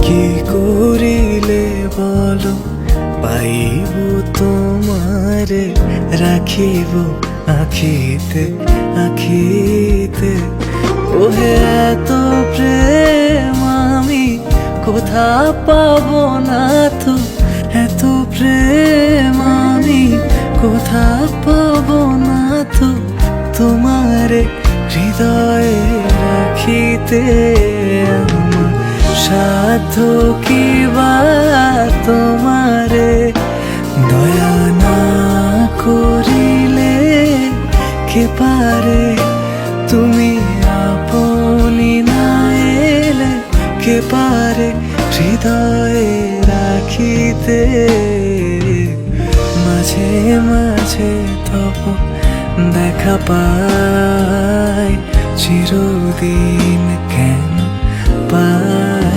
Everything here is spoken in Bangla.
কি করিলে বলো পাইব তোমারে, রাখিব আখিতে আখিতে। ওহে এত প্রেম আমি কোথা পাবো না তো, এত প্রেম আমি কোথা পাবো না তো, তোমারে হৃদয়ে রাখিতে। আমার সাধ্য কি বা তোমারে দয়া না করিলে কে পারে, তুমি আপনি না এলে কে পারে হৃদয়ে রাখিতে। মাঝে মাঝে তব দেখা পাই, চিরদিন কেন পাই।